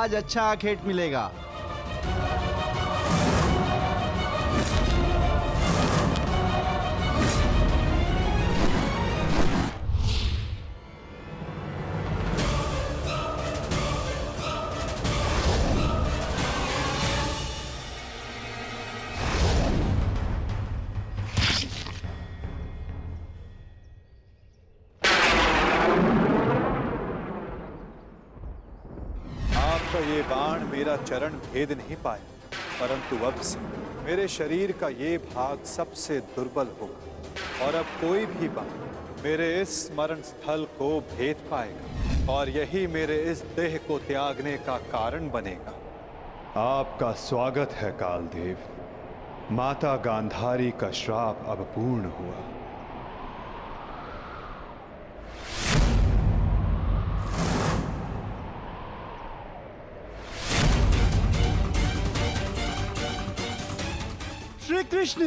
आज अच्छा आखेट मिलेगा। आपका ये बाण मेरा चरण भेद नहीं पाया, परंतु अब से मेरे शरीर का ये भाग सबसे दुर्बल होगा और अब कोई भी बाण मेरे इस स्मरण स्थल को भेद पाएगा और यही मेरे इस देह को त्यागने का कारण बनेगा। आपका स्वागत है कालदेव। माता गांधारी का श्राप अब पूर्ण हुआ। श्री कृष्ण,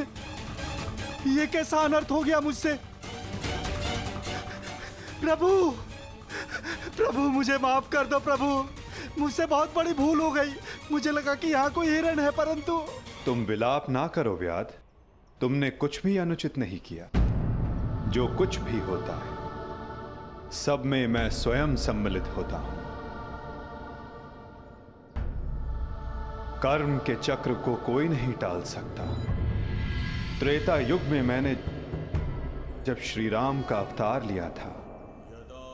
ये कैसा अनर्थ हो गया मुझसे? प्रभु, प्रभु मुझे माफ कर दो प्रभु, मुझसे बहुत बड़ी भूल हो गई। मुझे लगा कि यहाँ कोई हिरण है, परंतु। तुम विलाप ना करो व्याध, तुमने कुछ भी अनुचित नहीं किया। जो कुछ भी होता है सब में मैं स्वयं सम्मिलित होता हूं। कर्म के चक्र को कोई नहीं टाल सकता। त्रेता युग में मैंने जब श्री राम का अवतार लिया था,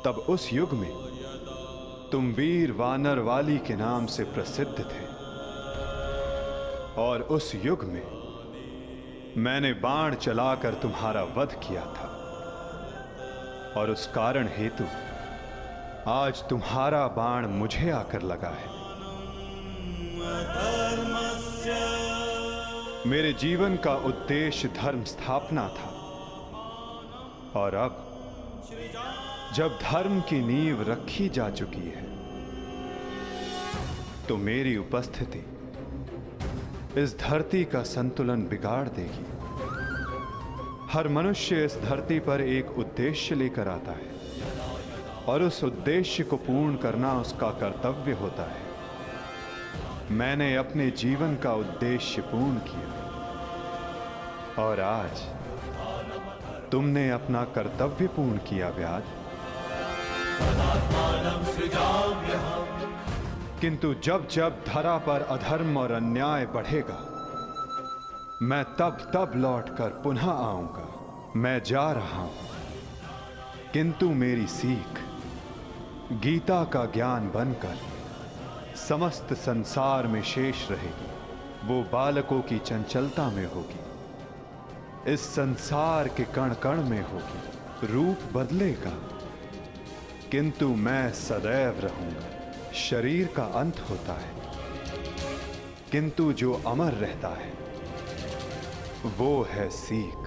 तब उस युग में तुम वीर वानर वाली के नाम से प्रसिद्ध थे और उस युग में मैंने बाण चलाकर तुम्हारा वध किया था और उस कारण हेतु आज तुम्हारा बाण मुझे आकर लगा है। मेरे जीवन का उद्देश्य धर्म स्थापना था और अब जब धर्म की नींव रखी जा चुकी है तो मेरी उपस्थिति इस धरती का संतुलन बिगाड़ देगी। हर मनुष्य इस धरती पर एक उद्देश्य लेकर आता है और उस उद्देश्य को पूर्ण करना उसका कर्तव्य होता है। मैंने अपने जीवन का उद्देश्य पूर्ण किया और आज तुमने अपना कर्तव्य पूर्ण किया व्याध। किंतु जब जब धरा पर अधर्म और अन्याय बढ़ेगा, मैं तब तब लौटकर पुनः आऊंगा। मैं जा रहा हूं, किंतु मेरी सीख गीता का ज्ञान बनकर समस्त संसार में शेष रहेगी। वो बालकों की चंचलता में होगी, इस संसार के कण कण में होगी। रूप बदलेगा किंतु मैं सदैव रहूंगा। शरीर का अंत होता है किंतु जो अमर रहता है वो है सीख।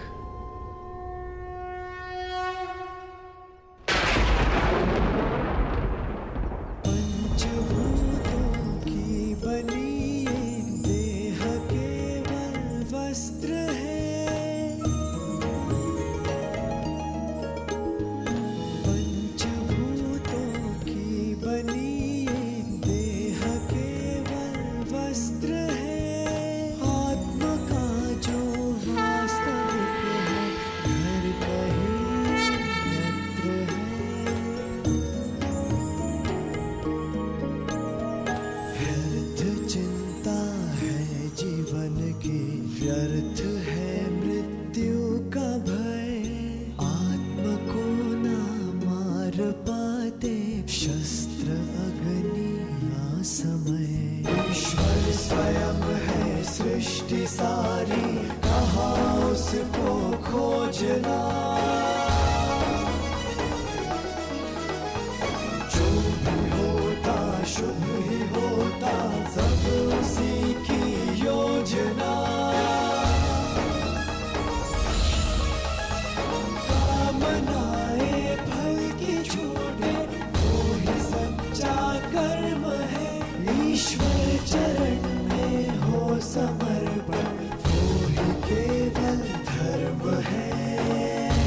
समर्पण वो ही केवल धर्म है।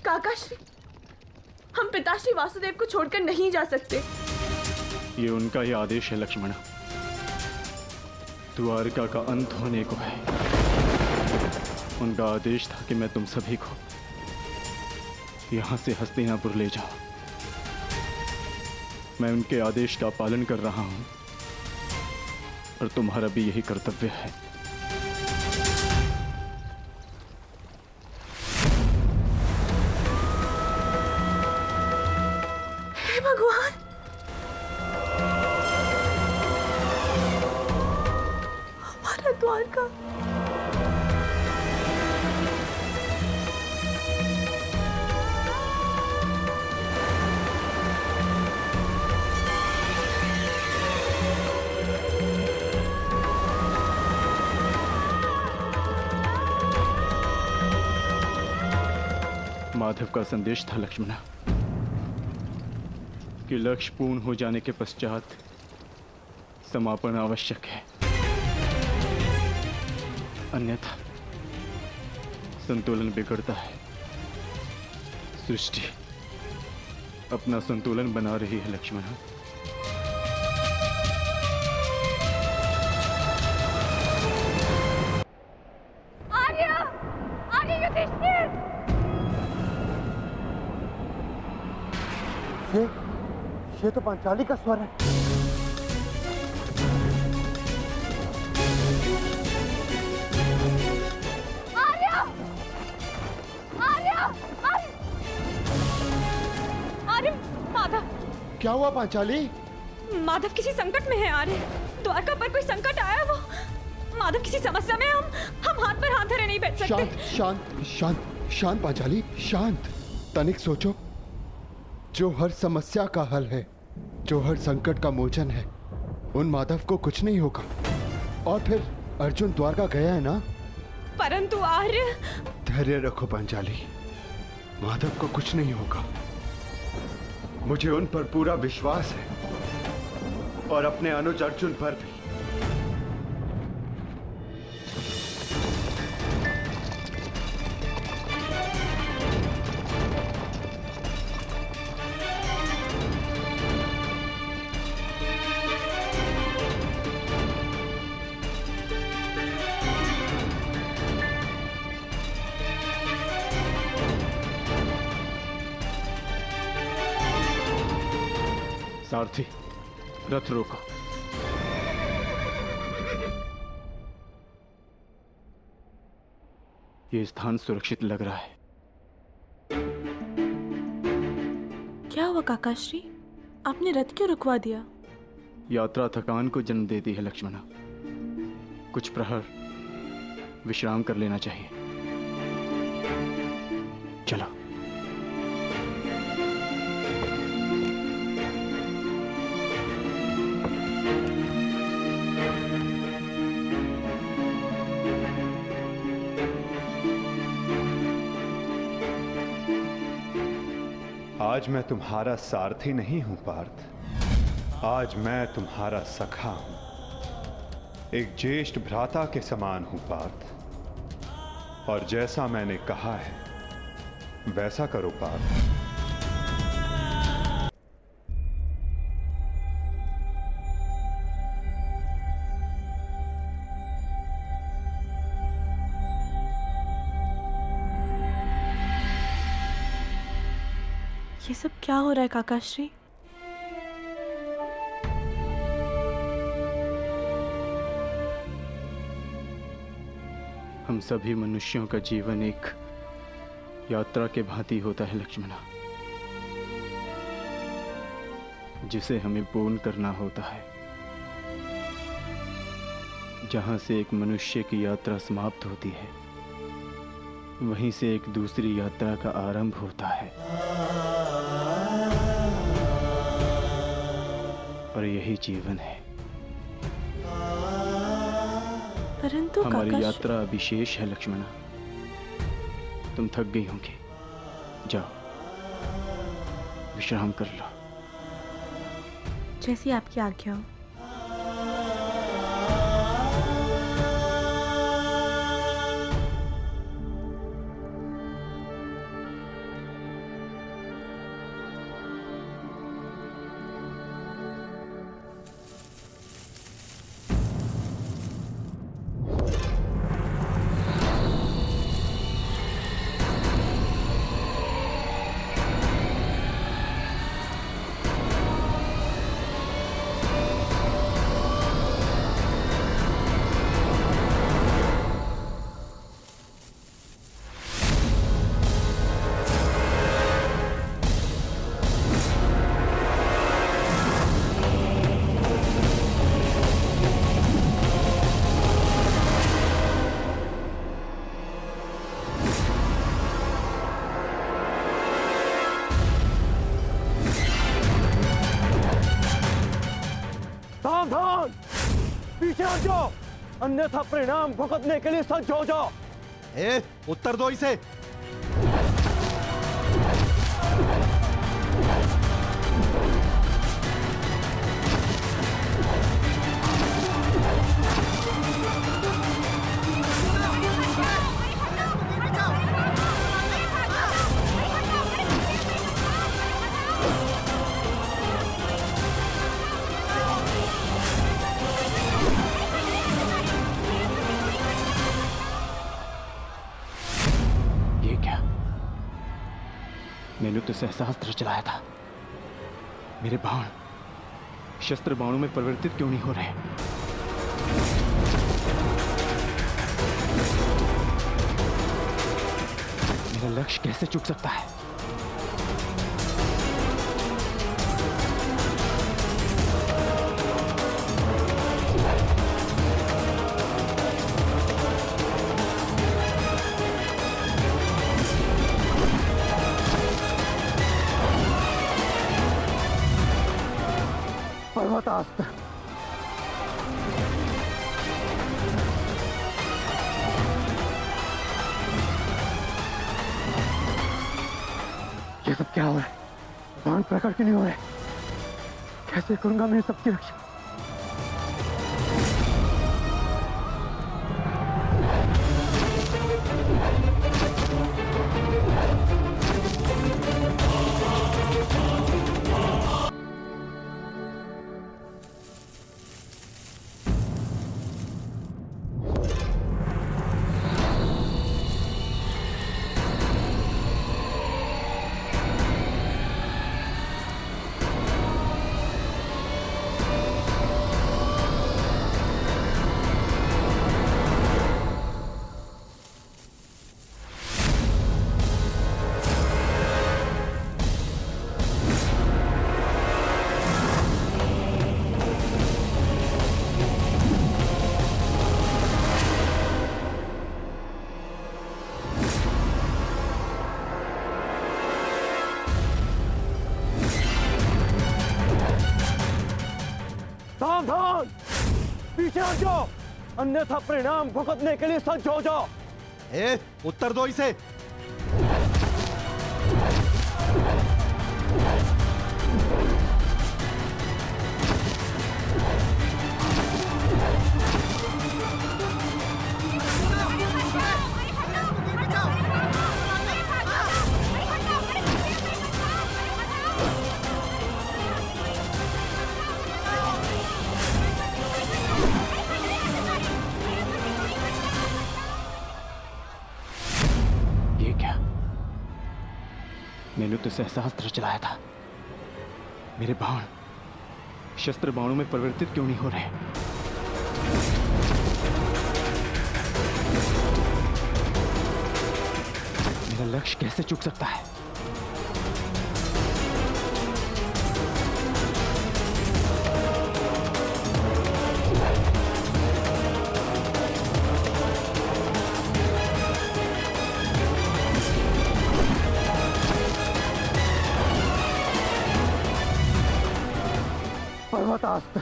काकाश्री, हम पिताश्री वासुदेव को छोड़कर नहीं जा सकते। ये उनका ही आदेश है लक्ष्मणा। द्वारका का अंत होने को है। उनका आदेश था कि मैं तुम सभी को यहां से हस्तिनापुर ले जाऊं। मैं उनके आदेश का पालन कर रहा हूं और तुम्हारा भी यही कर्तव्य है। हे भगवान, हमारा द्वारका। माधव का संदेश था लक्ष्मणा कि लक्ष्य पूर्ण हो जाने के पश्चात समापन आवश्यक है, अन्यथा संतुलन बिगड़ता है। सृष्टि अपना संतुलन बना रही है लक्ष्मणा। ये तो पांचाली का स्वर है। आर्या! आर्या! आर्य! माधव! क्या हुआ पांचाली? माधव किसी संकट में है आर्य। द्वारका पर कोई संकट आया वो। माधव किसी समस्या में। हम हाथ पर हाथ धरे नहीं बैठ सकते। शांत शांत शांत शांत पांचाली, शांत। तनिक सोचो, जो हर समस्या का हल है, जो हर संकट का मोचन है, उन माधव को कुछ नहीं होगा। और फिर अर्जुन द्वारका गया है ना। परंतु आर्य। धैर्य रखो पांचाली, माधव को कुछ नहीं होगा। मुझे उन पर पूरा विश्वास है और अपने अनुज अर्जुन पर भी। सारथी, रथ रोको। ये स्थान सुरक्षित लग रहा है। क्या हुआ काकाश्री? आपने रथ क्यों रुकवा दिया? यात्रा थकान को जन्म देती है लक्ष्मणा। कुछ प्रहर विश्राम कर लेना चाहिए। चलो। आज मैं तुम्हारा सारथी नहीं हूं पार्थ, आज मैं तुम्हारा सखा हूं, एक ज्येष्ठ भ्राता के समान हूं पार्थ। और जैसा मैंने कहा है वैसा करो पार्थ। ये सब क्या हो रहा है काकाश्री? हम सभी मनुष्यों का जीवन एक यात्रा के भांति होता है लक्ष्मणा, जिसे हमें पूर्ण करना होता है। जहां से एक मनुष्य की यात्रा समाप्त होती है, वहीं से एक दूसरी यात्रा का आरंभ होता है। और यही जीवन है। परंतु हमारी यात्रा अभी शेष है लक्ष्मणा। तुम थक गई होंगी, जाओ विश्राम कर लो। जैसी आपकी आज्ञा हो। सावधान, पीछे हट जाओ, अन्यथा परिणाम भुगतने के लिए सज्ज हो जाओ। उत्तर दो इसे। मैंने तो सहस्त्र चलाया था, मेरे बाण शस्त्र बाणों में परिवर्तित क्यों नहीं हो रहे? मेरा लक्ष्य कैसे चूक सकता है? पर्वतास्त्र, ये सब क्या हो रहा है? बाण प्रकट क्यों नहीं हो रहे? कैसे करूंगा मैं सबकी रक्षा? सावधान, पीछे हट जाओ, अन्यथा परिणाम भुगतने के लिए सज्ज हो जाओ। उत्तर दो इसे। मैंने तो सहस्त्र चलाया था। मेरे बाण शस्त्र बाणों में परिवर्तित क्यों नहीं हो रहे? मेरा लक्ष्य कैसे चूक सकता है? पर्वतास्त्र।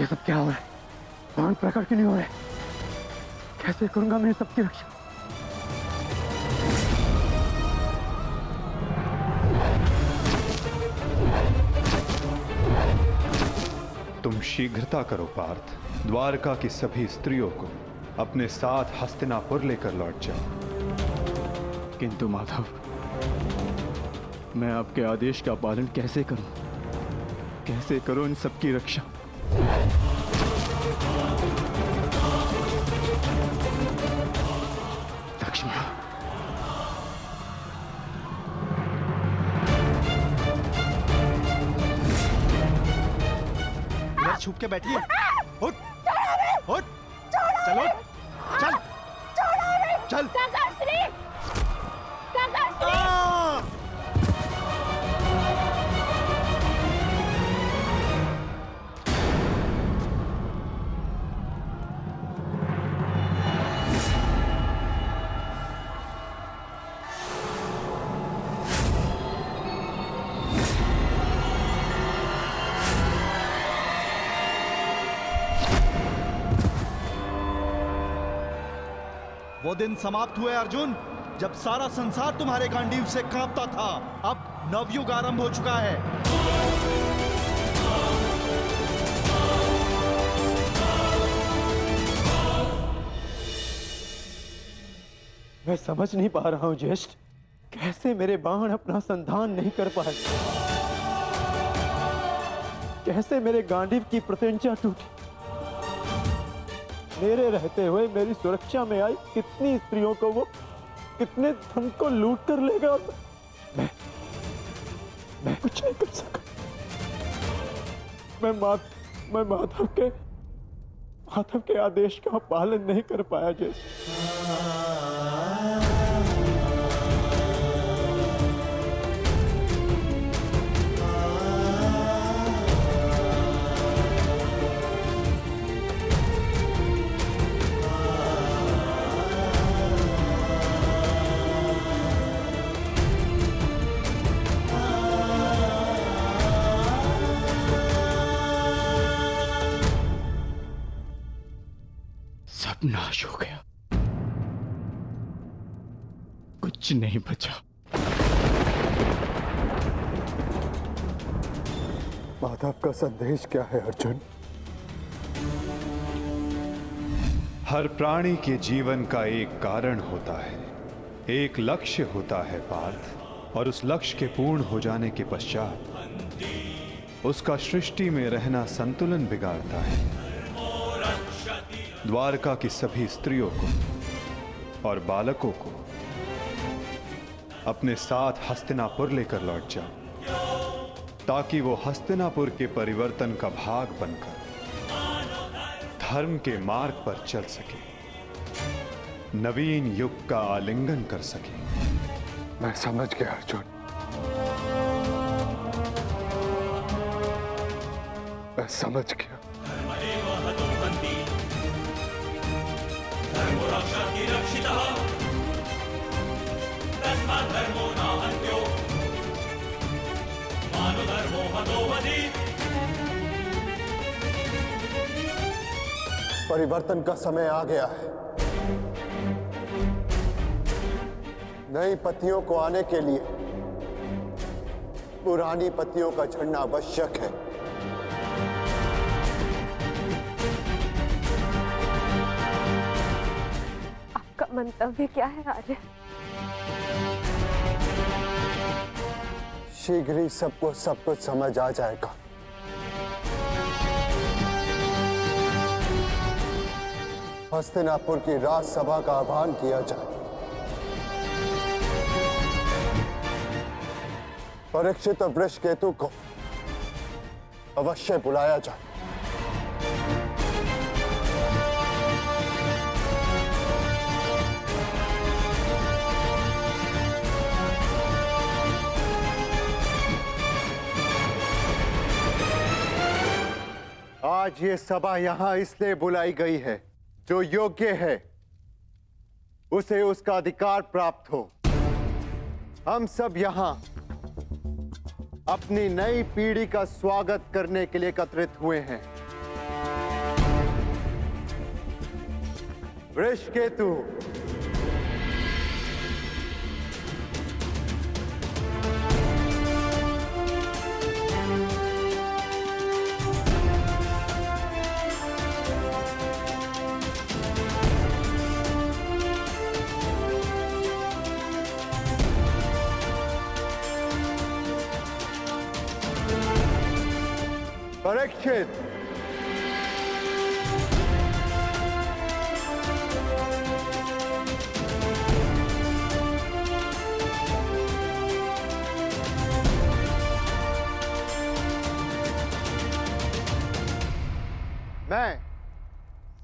ये सब क्या हो रहा है? बाण प्रकट क्यों नहीं हो रहे? कैसे करूंगा मैं सबकी रक्षा? तुम शीघ्रता करो पार्थ। द्वारका की सभी स्त्रियों को अपने साथ हस्तिनापुर लेकर लौट जाओ। किंतु माधव, मैं आपके आदेश का पालन कैसे करूं? कैसे करूं इन सबकी रक्षा? लक्ष्मण, इधर छुप के बैठिए। उठ, उठ, चलो, चल, चल। वो दिन समाप्त हुए अर्जुन, जब सारा संसार तुम्हारे गांडीव से कांपता था। अब नवयुग आरंभ हो चुका है। मैं समझ नहीं पा रहा हूं ज्येष्ठ, कैसे मेरे बाण अपना संधान नहीं कर पाए? कैसे मेरे गांडीव की प्रत्यंचा टूटी? मेरे रहते हुए मेरी सुरक्षा में आई कितनी स्त्रियों को वो कितने धन को लूट कर लेगा। मैं कुछ नहीं कर सका। मैं माधव के आदेश का पालन नहीं कर पाया। जैसे नाश हो गया, कुछ नहीं बचा। माधव का संदेश क्या है अर्जुन? हर प्राणी के जीवन का एक कारण होता है, एक लक्ष्य होता है पार्थ, और उस लक्ष्य के पूर्ण हो जाने के पश्चात उसका सृष्टि में रहना संतुलन बिगाड़ता है। द्वारका की सभी स्त्रियों को और बालकों को अपने साथ हस्तिनापुर लेकर लौट जाओ, ताकि वो हस्तिनापुर के परिवर्तन का भाग बनकर धर्म के मार्ग पर चल सके, नवीन युग का आलिंगन कर सके। मैं समझ गया अर्जुन, मैं समझ गया। परिवर्तन का समय आ गया है। नई पत्नियों को आने के लिए पुरानी पत्नियों का झड़ना आवश्यक है। आपका मंतव्य क्या है आर्य? शीघ्र ही सबको सब कुछ समझ आ जाएगा। हस्तिनापुर की राजसभा का आह्वान किया जाए। परीक्षित और वृषकेतु को अवश्य बुलाया जाए। आज ये सभा यहां इसलिए बुलाई गई है, जो योग्य है उसे उसका अधिकार प्राप्त हो। हम सब यहां अपनी नई पीढ़ी का स्वागत करने के लिए एकत्रित हुए हैं। वृषकेतु, परीक्षित, मैं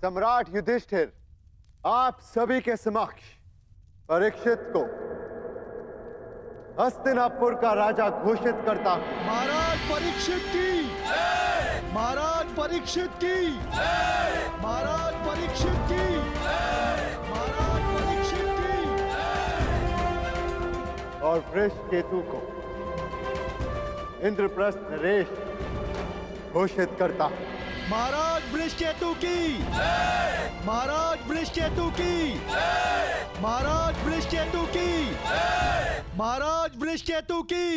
सम्राट युधिष्ठिर आप सभी के समक्ष परीक्षित को हस्तिनापुर का राजा घोषित करता हूं। महाराज परीक्षित की, महाराज परीक्षित की, महाराज परीक्षित की, महाराज परीक्षित की। और वृषकेतु को इंद्रप्रस्थ नरेश घोषित करता हूं। महाराज वृषकेतु की, महाराज वृषकेतु की, महाराज वृषकेतु की, महाराज वृषकेतु की।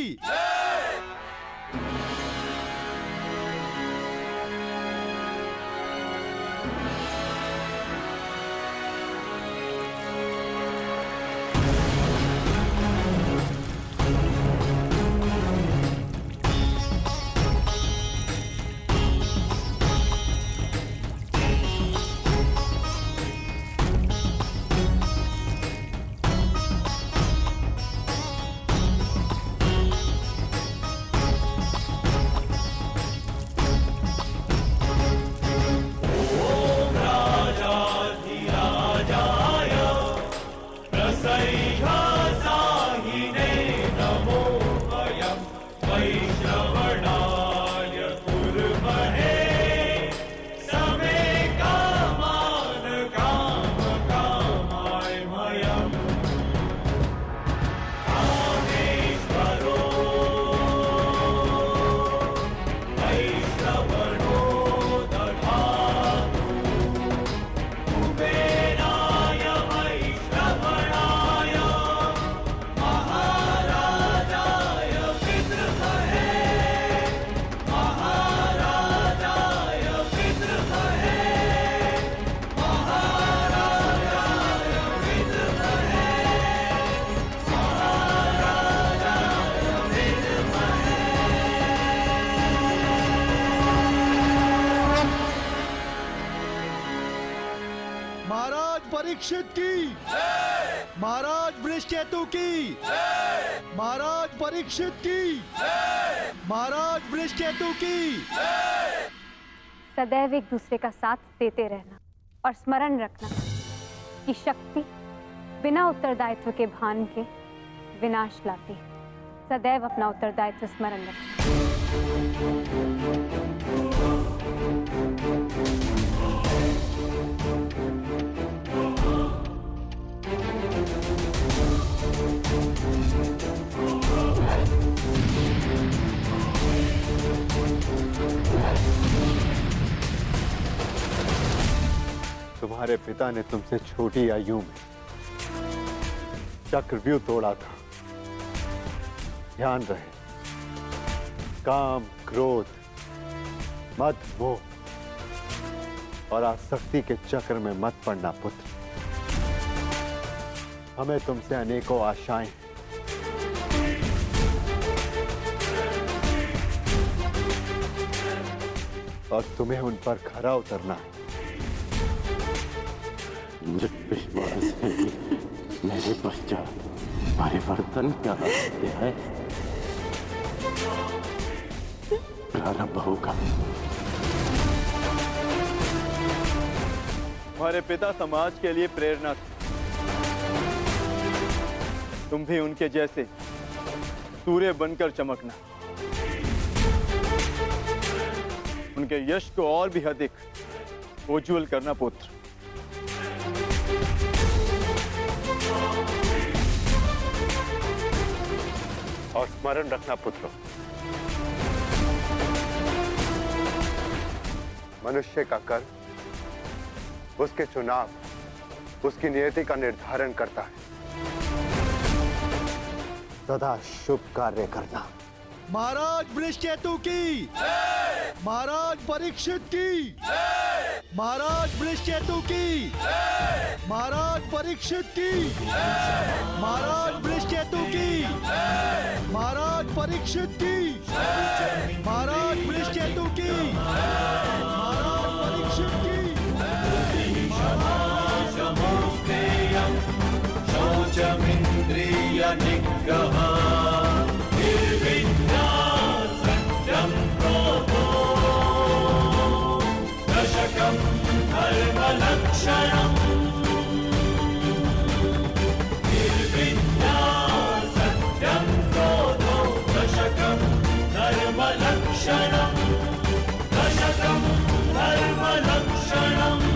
परीक्षित की, महाराज वृषकेतु की, महाराज परीक्षित की, महाराज वृषकेतु की। सदैव एक दूसरे का साथ देते रहना और स्मरण रखना कि शक्ति बिना उत्तरदायित्व के भान के विनाश लाती है। सदैव अपना उत्तरदायित्व स्मरण रखना। तुम्हारे पिता ने तुमसे छोटी आयु में चक्रव्यूह तोड़ा था। ध्यान रहे, काम, क्रोध, मद, मोह और आसक्ति के चक्र में मत पड़ना पुत्र। हमें तुमसे अनेकों आशाएं हैं। और तुम्हें उन पर खरा उतरना है। मुझे विश्वास है कि मेरे पश्चात परिवर्तन का अध्याय प्रारंभ होगा। हमारे पिता समाज के लिए प्रेरणा थे। तुम भी उनके जैसे सूर्य बनकर चमकना, उनके यश को और भी अधिक उज्ज्वल करना पुत्र। और स्मरण रखना पुत्र, मनुष्य का कर्म उसके चुनाव, उसकी नियति का निर्धारण करता है। सदा शुभ कार्य करना। महाराज वृषकेतु की, महाराज परीक्षित की, महाराज वृषकेतु की, महाराज परीक्षित की, महाराज वृषकेतु की, महाराज परीक्षित की, महाराज वृषकेतु की, महाराज परीक्षित की। शौचमिंद्रिय निग्रह निर्विद्या सत्यं क्रोधो दशकं धर्मलक्षणम्। निर्विद्या सत्यं क्रोधो दशकं धर्मलक्षणम्। दशकं धर्मलक्षणम्।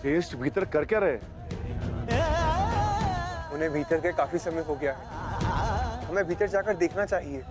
ज्येष्ठ भीतर कर क्या रहे? उन्हें भीतर के काफी समय हो गया है, हमें भीतर जाकर देखना चाहिए।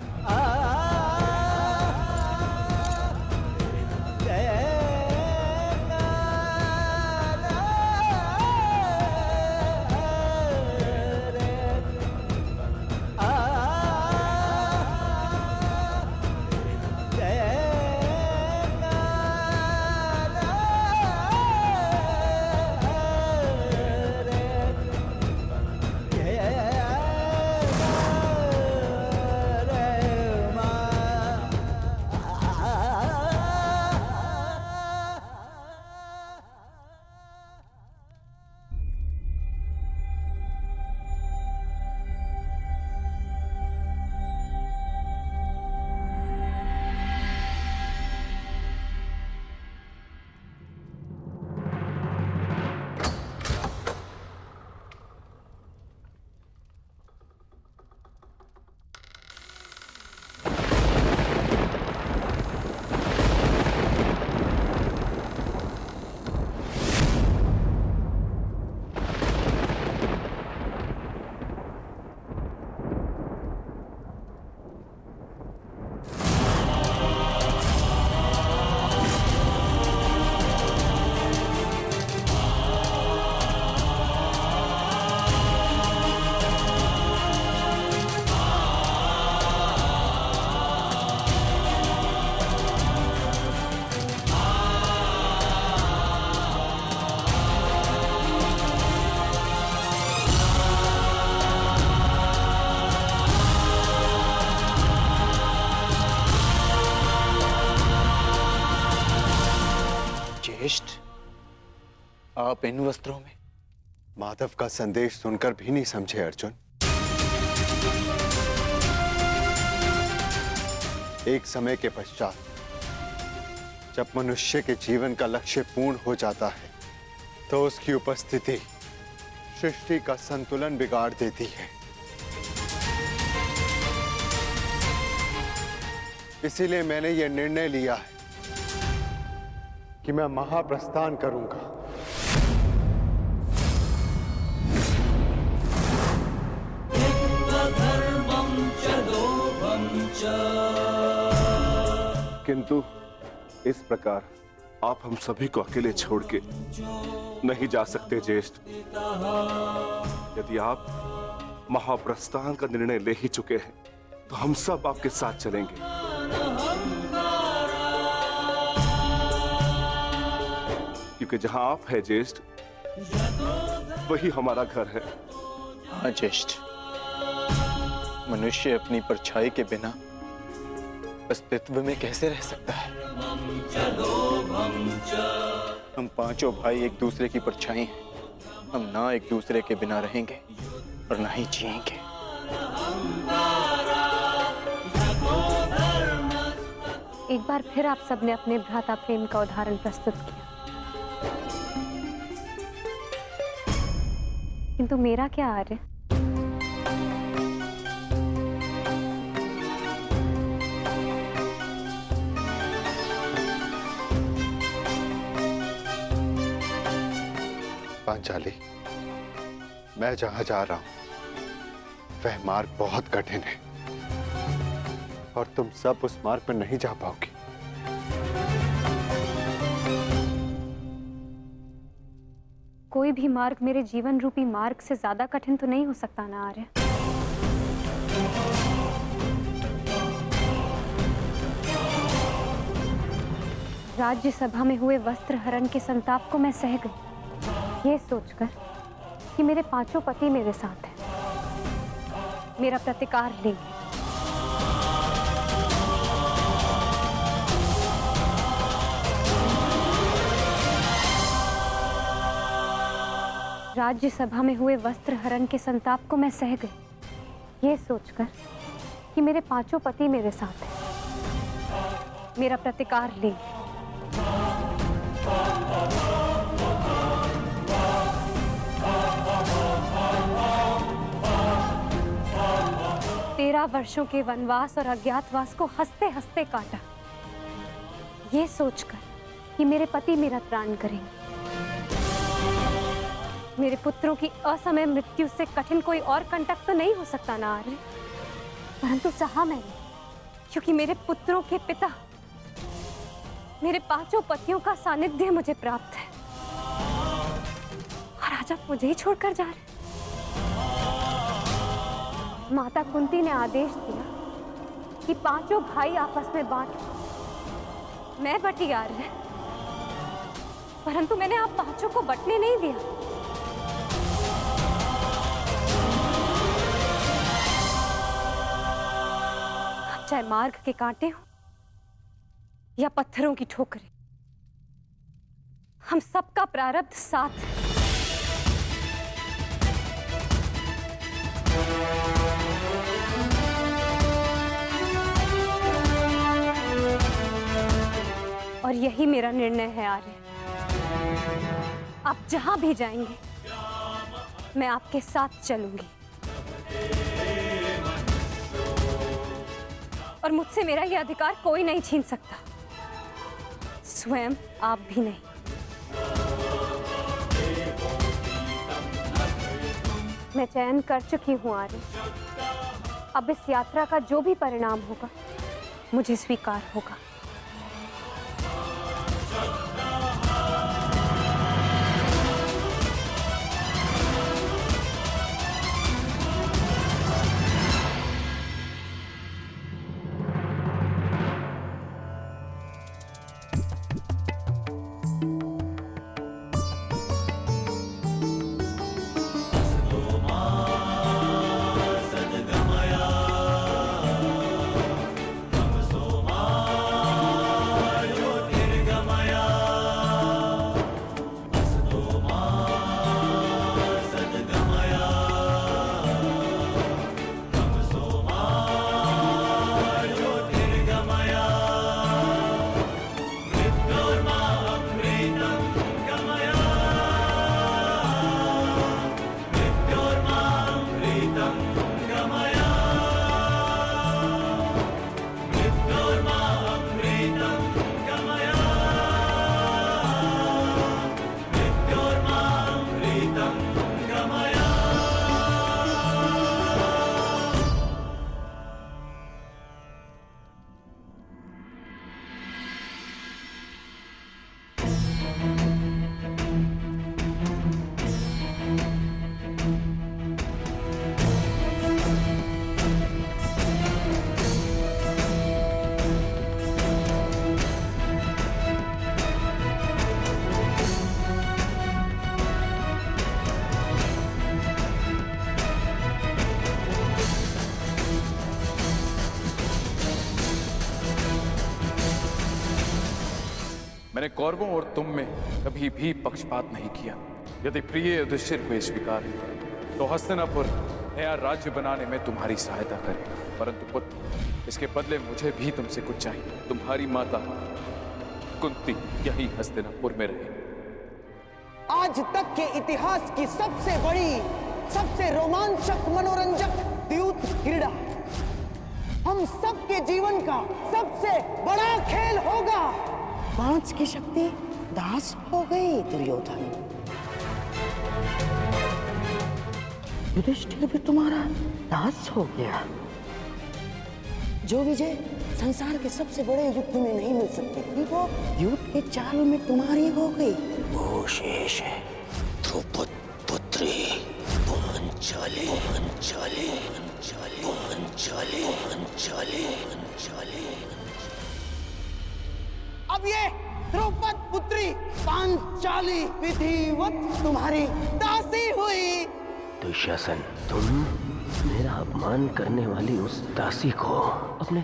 आप इन वस्त्रों में? माधव का संदेश सुनकर भी नहीं समझे अर्जुन। एक समय के पश्चात जब मनुष्य के जीवन का लक्ष्य पूर्ण हो जाता है तो उसकी उपस्थिति सृष्टि का संतुलन बिगाड़ देती है। इसीलिए मैंने यह निर्णय लिया है कि मैं महाप्रस्थान करूंगा। किंतु इस प्रकार आप हम सभी को अकेले छोड़ के नहीं जा सकते ज्येष्ठ। यदि आप महाप्रस्थान का निर्णय ले ही चुके हैं तो हम सब आपके साथ चलेंगे। क्योंकि जहां आप है ज्येष्ठ, वही हमारा घर है। हाँ ज्येष्ठ, मनुष्य अपनी परछाई के बिना अस्तित्व में कैसे रह सकता है? हम पांचों भाई एक दूसरे की परछाई हैं। हम ना एक दूसरे के बिना रहेंगे और ना ही जिएंगे। एक बार फिर आप सबने अपने भ्राता प्रेम का उदाहरण प्रस्तुत किया, किंतु मेरा क्या आर्य? पांचाली, मैं जहां जा रहा हूं वह मार्ग बहुत कठिन है और तुम सब उस मार्ग पर नहीं जा पाओगी। कोई भी मार्ग मेरे जीवन रूपी मार्ग से ज्यादा कठिन तो नहीं हो सकता ना आर्य? राज्यसभा में हुए वस्त्र हरण के संताप को मैं सह गई, ये सोचकर कि मेरे पांचों पति मेरे साथ हैं, मेरा प्रतिकार लेंगे। राज्यसभा में हुए वस्त्र हरण के संताप को मैं सह गई, ये सोचकर कि मेरे पांचों पति मेरे साथ हैं, मेरा प्रतिकार लेंगे। 13 वर्षों के वनवास और अज्ञातवास को हंसते हंसते काटा, ये सोचकर कि मेरे पति मेरा त्राण करेंगे। मेरे पुत्रों की असमय मृत्यु से कठिन कोई और कंटक तो नहीं हो सकता ना आर्य, परंतु सहा मैंने, क्योंकि मेरे पुत्रों के पिता, मेरे पांचों पतियों का सानिध्य मुझे प्राप्त है, और आज आप मुझे ही छोड़कर जा रहे। माता कुंती ने आदेश दिया कि पांचों भाई आपस में बांट लो। मैं बटी आर्य, परंतु मैंने आप पांचों को बटने नहीं दिया। चाहे मार्ग के कांटे हो या पत्थरों की ठोकरें, हम सबका प्रारब्ध साथ है। और यही मेरा निर्णय है आर्य। आप जहां भी जाएंगे, मैं आपके साथ चलूंगी, और मुझसे मेरा यह अधिकार कोई नहीं छीन सकता, स्वयं आप भी नहीं। मैं चयन कर चुकी हूं आर्य। अब इस यात्रा का जो भी परिणाम होगा, मुझे स्वीकार होगा। मैंने कौरवों और तुम में कभी भी पक्षपात नहीं किया। यदि प्रिय युधिष्ठिर को स्वीकार है तो हस्तिनापुर नया राज्य बनाने में तुम्हारी सहायता करे, परंतु पुत्र इसके बदले मुझे भी तुमसे कुछ चाहिए। तुम्हारी माता कुंती यही हस्तिनापुर में रहे। आज तक के इतिहास की सबसे बड़ी, सबसे रोमांचक, मनोरंजक द्यूत क्रीड़ा हम सबके जीवन का सबसे बड़ा खेल होगा। पांच की शक्ति दास हो गई दुर्योधन। युधिष्ठिर भी तुम्हारा दास हो गया। जो विजय संसार के सबसे बड़े युद्ध में नहीं मिल सकती थी, वो युद्ध के चाल में तुम्हारी हो गई। वो शेष है द्रौपद पुत्री पांचाली। अब ये द्रौपद पुत्री पांचाली विधिवत तुम्हारी दासी हुई। दुशासन, तुम मेरा अपमान करने वाली उस दासी को अपने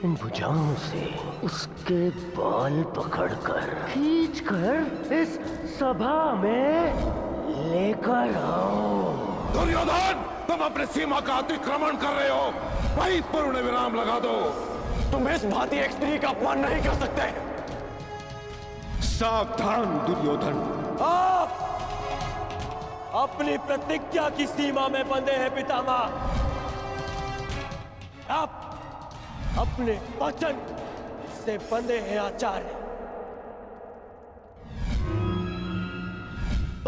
इन भुजाओं से उसके बाल पकड़कर खींचकर इस सभा में लेकर आओ। दुर्योधन, तुम अपनी सीमा का अतिक्रमण कर रहे हो। वहीं पूर्ण विराम लगा दो। तुम इस भांति एक स्त्री का अपमान नहीं कर सकते। सावधान दुर्योधन, आप अपनी प्रतिज्ञा की सीमा में बंधे हैं पितामह। आप अपने वचन से बंधे हैं आचार्य।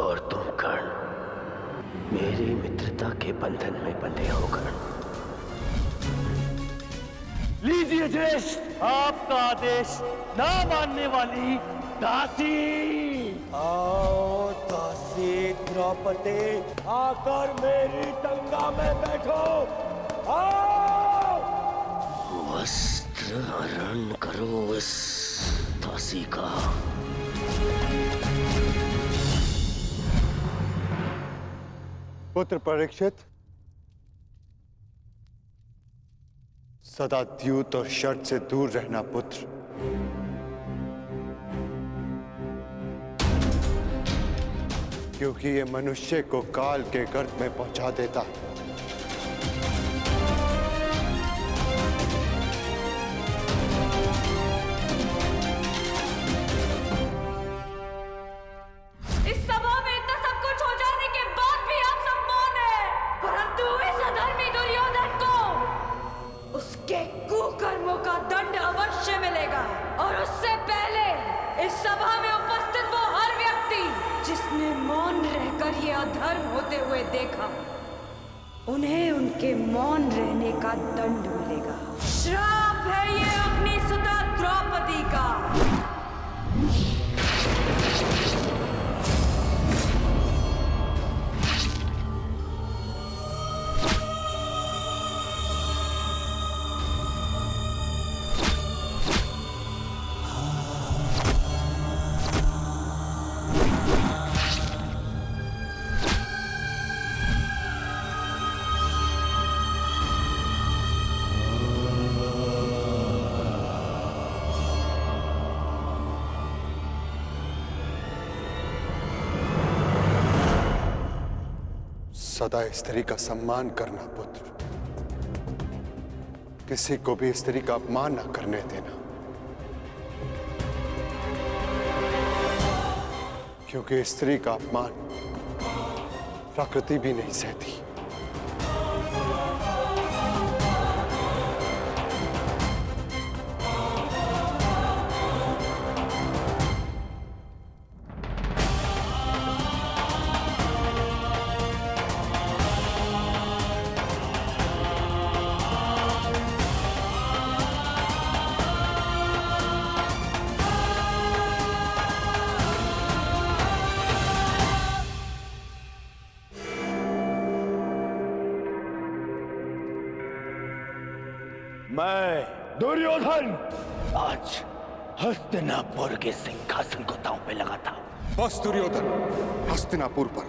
और तुम कर्ण मेरी मित्रता के बंधन में बंधे हो कर्ण। लीजिए ज्येष्ठ, आपका आदेश ना मानने वाली दासी। आओ दासी द्रौपदी, आकर मेरी टंगा में बैठो। आओ। वस्त्र हरण करो इस दासी का। पुत्र परीक्षित, सदा द्यूत और शर्त से दूर रहना पुत्र। क्योंकि ये मनुष्य को काल के गर्त में पहुंचा देता है। इस सभा में इतना सब कुछ हो जाने के बाद भी आप सब मौन हैं, परंतु इस अधर्मी दुर्योधन को उसके कुकर्मों का दंड अवश्य मिलेगा। और उससे पहले इस सभा में उपस्थित वो हर व्यक्ति जिसने मौन रहकर ये अधर्म होते हुए देखा, उन्हें उनके मौन रहने का दंड मिलेगा। श्राप है ये अपनी सुता द्रौपदी का। सदा स्त्री का सम्मान करना पुत्र। किसी को भी स्त्री का अपमान न करने देना, क्योंकि स्त्री का अपमान प्रकृति भी नहीं सहती। मैं दुर्योधन आज हस्तिनापुर के सिंहासन को दांव पे लगा था। बस दुर्योधन, हस्तिनापुर पर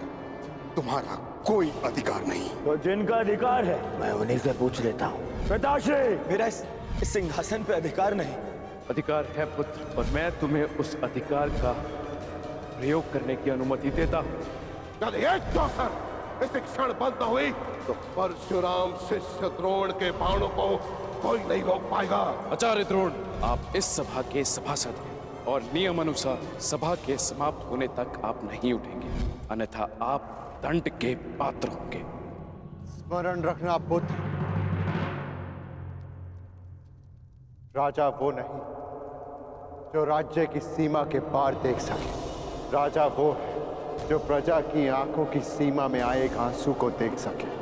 तुम्हारा कोई अधिकार नहीं। तो जिनका अधिकार है मैं उन्हीं से पूछ लेता हूँ। पिताश्री, मेरा इस सिंहासन पे अधिकार नहीं, अधिकार है पुत्र, और मैं तुम्हें उस अधिकार का प्रयोग करने की अनुमति देता हूं। यदि एक चौसर इस क्षण बंद न हुई तो परशुराम शिष्य द्रोण के बाणों को कोई नहीं रोक पाएगा। आचार्य द्रोण, आप इस सभा के सभासद हैं और नियम अनुसार सभा के समाप्त होने तक आप नहीं उठेंगे, अन्यथा आप दंड के पात्र होंगे। स्मरण रखना पुत्र, राजा वो नहीं जो राज्य की सीमा के पार देख सके। राजा वो है जो प्रजा की आंखों की सीमा में आए एक आंसू को देख सके।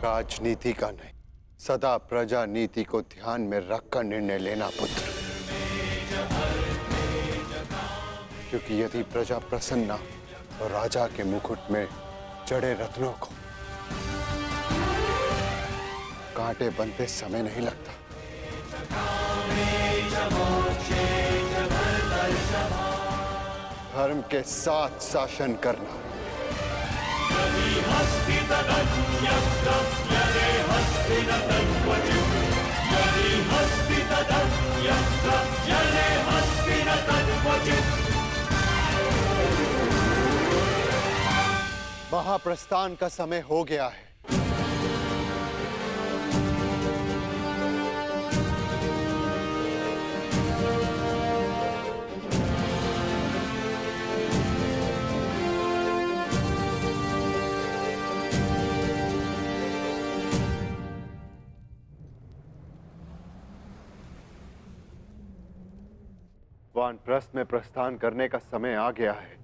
राजनीति का नहीं, सदा प्रजा नीति को ध्यान में रखकर निर्णय लेना पुत्र, क्योंकि यदि प्रजा प्रसन्न तो राजा के मुकुट में जड़े रत्नों को कांटे बनते समय नहीं लगता। धर्म के साथ शासन करना, महाप्रस्थान का समय हो गया है। वानप्रस्थ में प्रस्थान करने का समय आ गया है।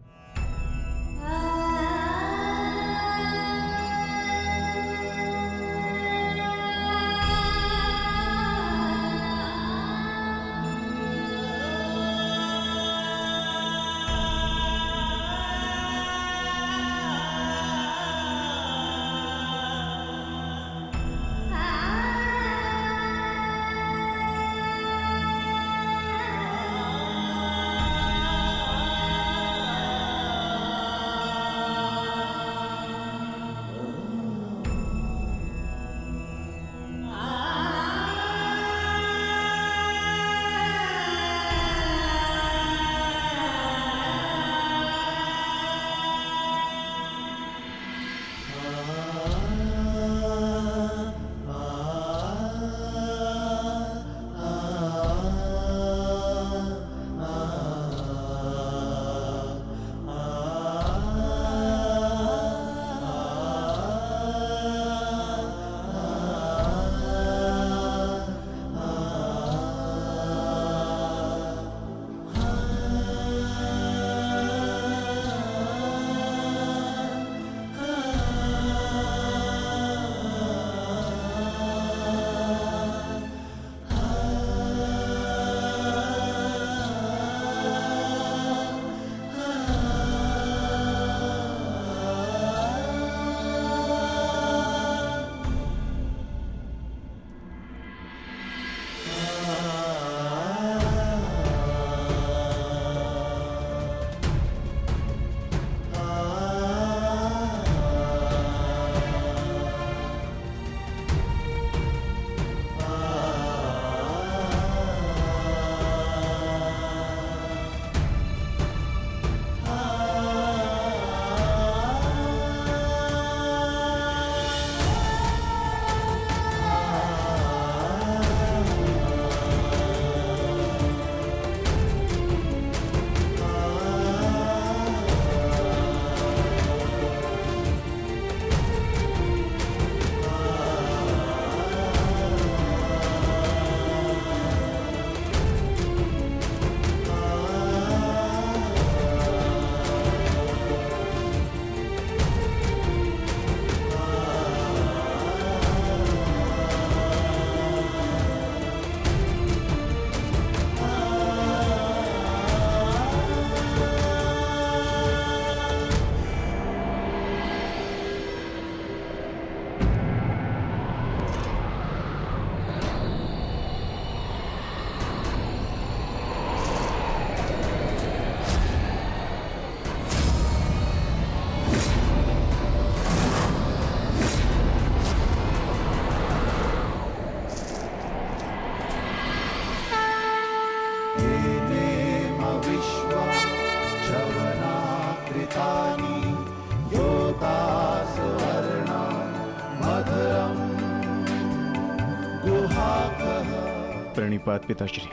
बात पिताश्री।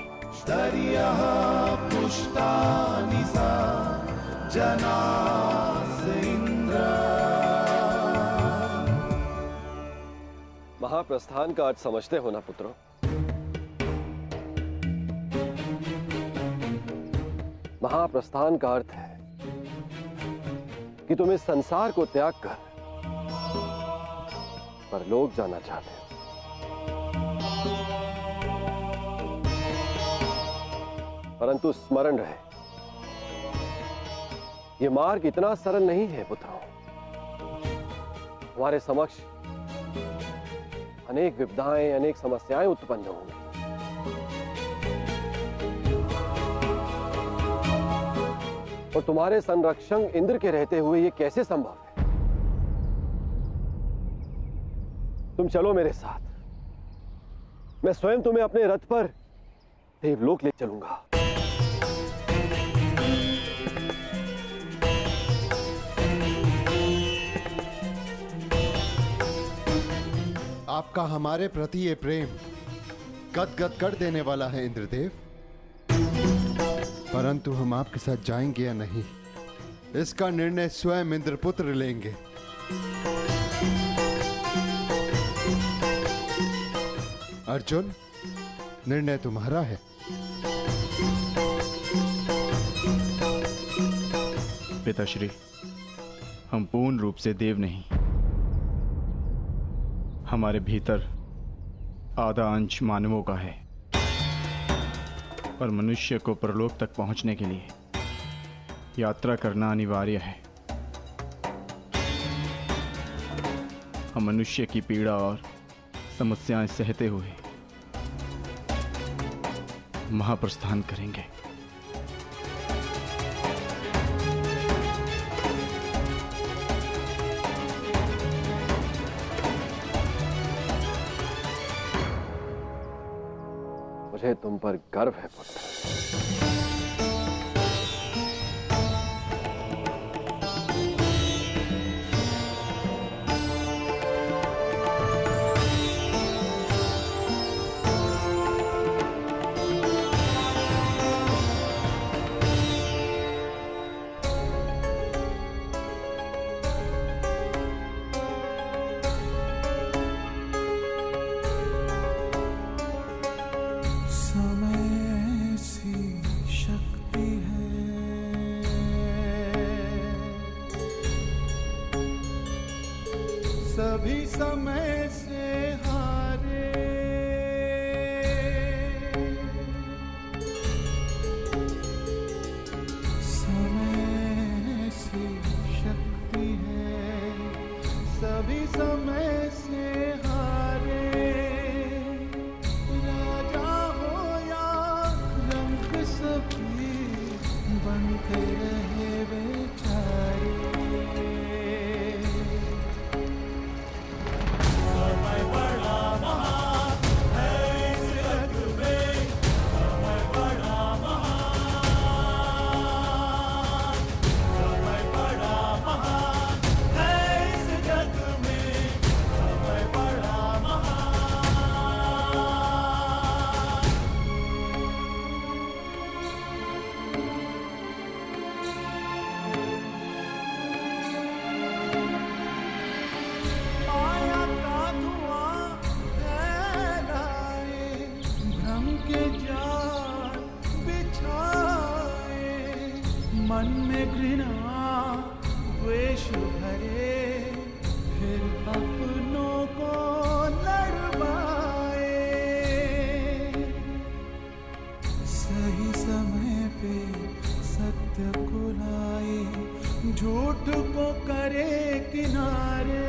महाप्रस्थान का अर्थ समझते हो ना पुत्रों? महाप्रस्थान का अर्थ है कि तुम इस संसार को त्याग कर परलोक जाना चाहते हो। परंतु स्मरण रहे, यह मार्ग इतना सरल नहीं है पुत्रों। हमारे समक्ष अनेक विपदाएं, अनेक समस्याएं उत्पन्न होंगी। और तुम्हारे संरक्षक इंद्र के रहते हुए यह कैसे संभव है? तुम चलो मेरे साथ, मैं स्वयं तुम्हें अपने रथ पर देवलोक ले चलूंगा। आपका हमारे प्रति ये प्रेम गदगद कर देने वाला है इंद्रदेव। परंतु हम आपके साथ जाएंगे या नहीं, इसका निर्णय स्वयं इंद्रपुत्र लेंगे। अर्जुन, निर्णय तुम्हारा है। पिताश्री, हम पूर्ण रूप से देव नहीं, हमारे भीतर आधा अंश मानवों का है। और मनुष्य को परलोक तक पहुंचने के लिए यात्रा करना अनिवार्य है। हम मनुष्य की पीड़ा और समस्याएं सहते हुए महाप्रस्थान करेंगे। मुझे तुम पर गर्व है पुत्र। सभी समय से हारे, समय से शक्ति है, सभी समय से हारे। राजा हो या रंग सभी बनते रहे बेचारे। मन में घृणा द्वेष भरे, फिर अपनों को लड़वाए। सही समय पे सत्य को लाए, झूठ को करे किनारे।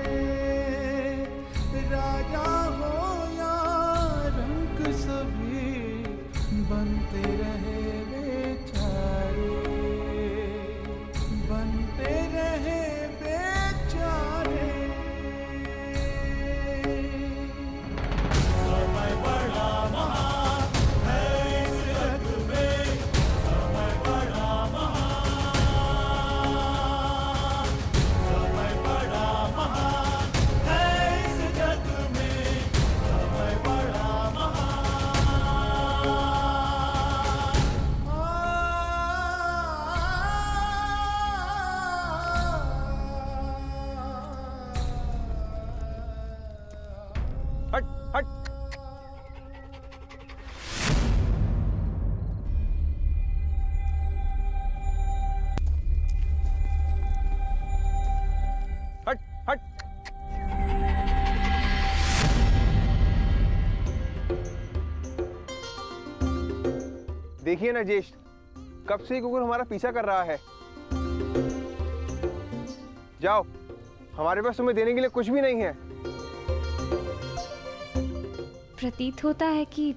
राजा हो या रंक सभी बनते रहे बेचारे, बनते रहे बेचारे। समय बड़ा महान है इस जग में, समय बड़ा महान, समय बड़ा महान है इस जग में, समय बड़ा महान। देखिए ना ज्येष्ठ, कब से कुकुर हमारा पीछा कर रहा है। जाओ, हमारे पास तुम्हें देने के लिए कुछ भी नहीं है। प्रतीत होता है कि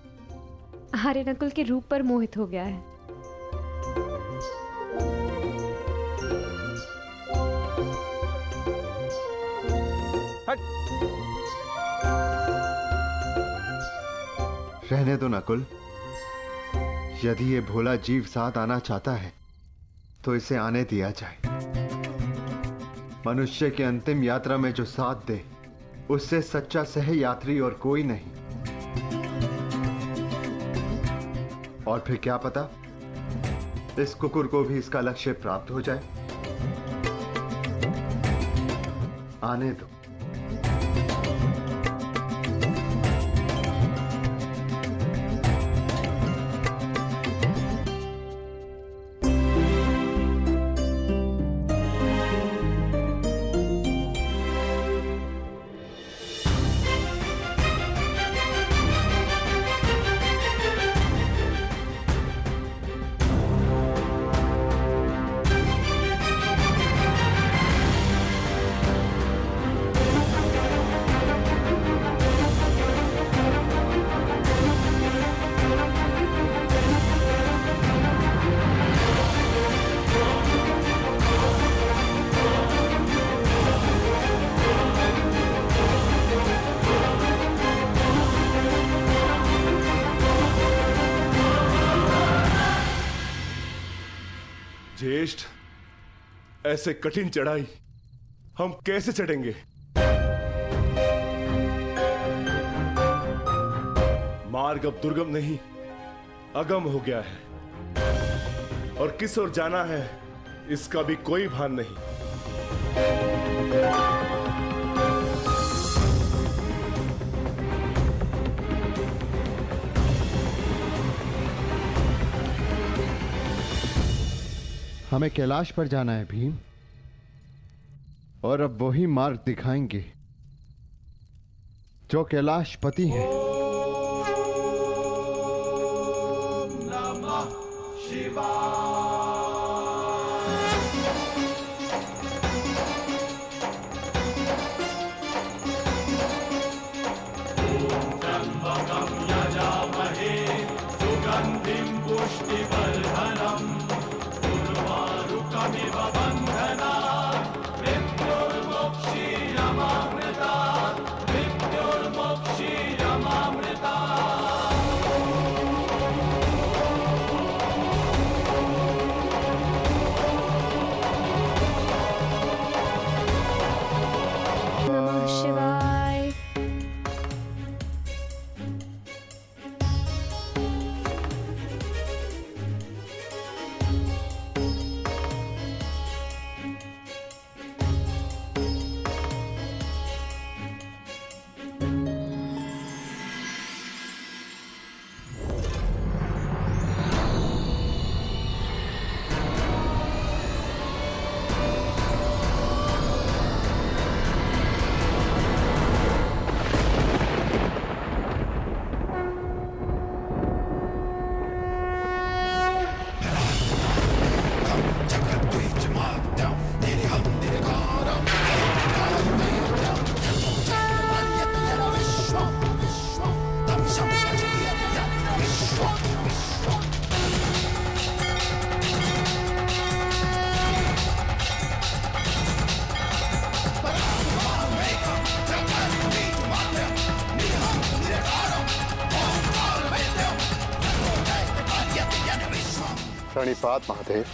आर्य नकुल के रूप पर मोहित हो गया है। रहने दो नकुल, यदि ये भोला जीव साथ आना चाहता है तो इसे आने दिया जाए। मनुष्य की अंतिम यात्रा में जो साथ दे उससे सच्चा सह यात्री और कोई नहीं। और फिर क्या पता इस कुकुर को भी इसका लक्ष्य प्राप्त हो जाए। आने दो। ज्येष्ठ, ऐसे कठिन चढ़ाई हम कैसे चढ़ेंगे? मार्ग अब दुर्गम नहीं, अगम हो गया है और किस ओर जाना है इसका भी कोई भान नहीं। हमें कैलाश पर जाना है भीम, और अब वही मार्ग दिखाएंगे जो कैलाशपति है। नमः शिवाय। त्र्यंबकं यजामहे सुगंधिं पुष्टिवर्धनम् उर्वारुकमिव बन्धनात् मृत्युर्मुक्षीयमामृतात् नमः शिवाय। प्रणिपात महादेव।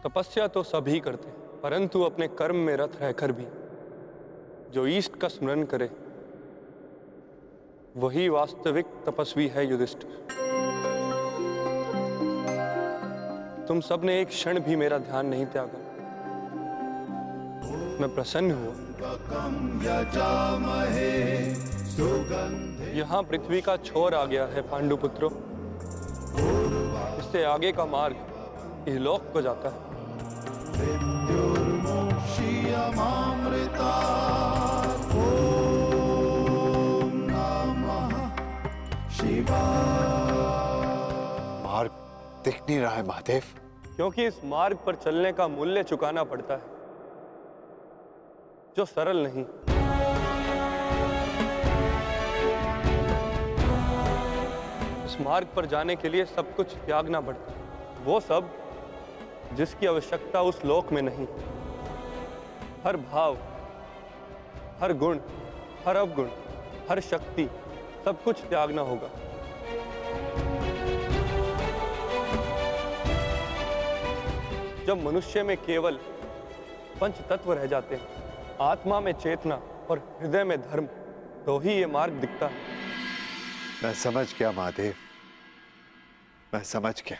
तपस्या तो सभी करते, परंतु अपने कर्म में रत रहकर भी जो ईष्ट का स्मरण करे वही वास्तविक तपस्वी है। युधिष्ठिर, तुम सबने एक क्षण भी मेरा ध्यान नहीं त्यागा। मैं प्रसन्न हुआ। यहाँ पृथ्वी का छोर आ गया है पांडुपुत्रों। इससे आगे का मार्ग इहलोक को जाता है। दिख नहीं रहा है महादेव। क्योंकि इस मार्ग पर चलने का मूल्य चुकाना पड़ता है, जो सरल नहीं। इस मार्ग पर जाने के लिए सब कुछ त्यागना पड़ता है, वो सब जिसकी आवश्यकता उस लोक में नहीं। हर भाव, हर गुण, हर अवगुण, हर शक्ति, सब कुछ त्यागना होगा। जब मनुष्य में केवल पंच तत्व रह जाते हैं, आत्मा में चेतना और हृदय में धर्म, तो ही ये मार्ग दिखता है। मैं समझ गया महादेव, मैं समझ गया।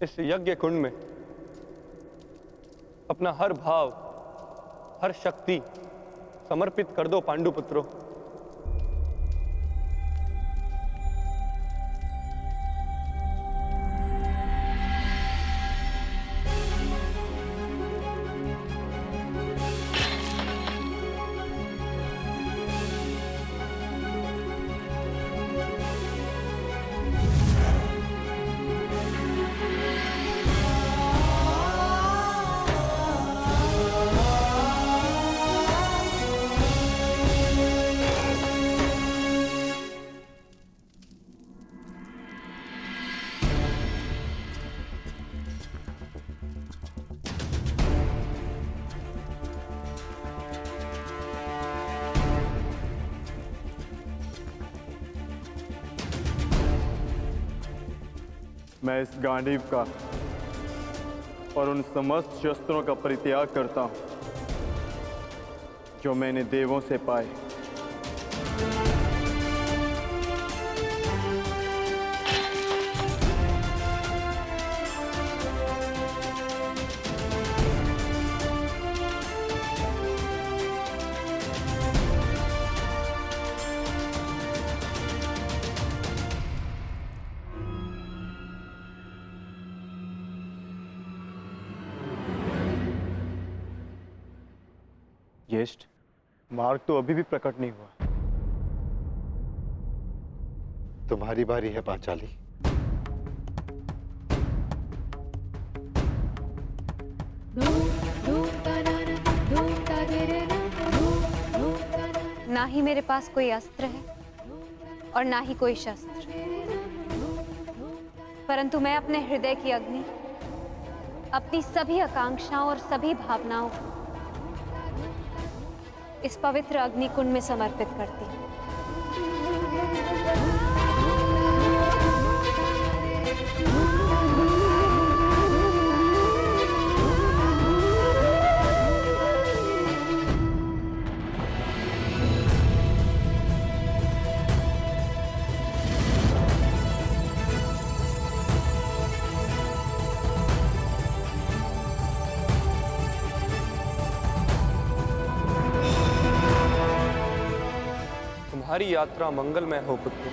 इस यज्ञ कुंड में अपना हर भाव, हर शक्ति समर्पित कर दो पांडुपुत्रों। मैं इस गांडीव का और उन समस्त शस्त्रों का परित्याग करता हूं जो मैंने देवों से पाए। ज्येष्ठ, मार्ग तो अभी भी प्रकट नहीं हुआ। तुम्हारी बारी है पांचाली। ना ही मेरे पास कोई अस्त्र है और ना ही कोई शस्त्र, परंतु मैं अपने हृदय की अग्नि, अपनी सभी आकांक्षाओं और सभी भावनाओं को इस पवित्र अग्निकुंड में समर्पित करती हूँ। तुम्हारी यात्रा मंगलमय हो पुत्र।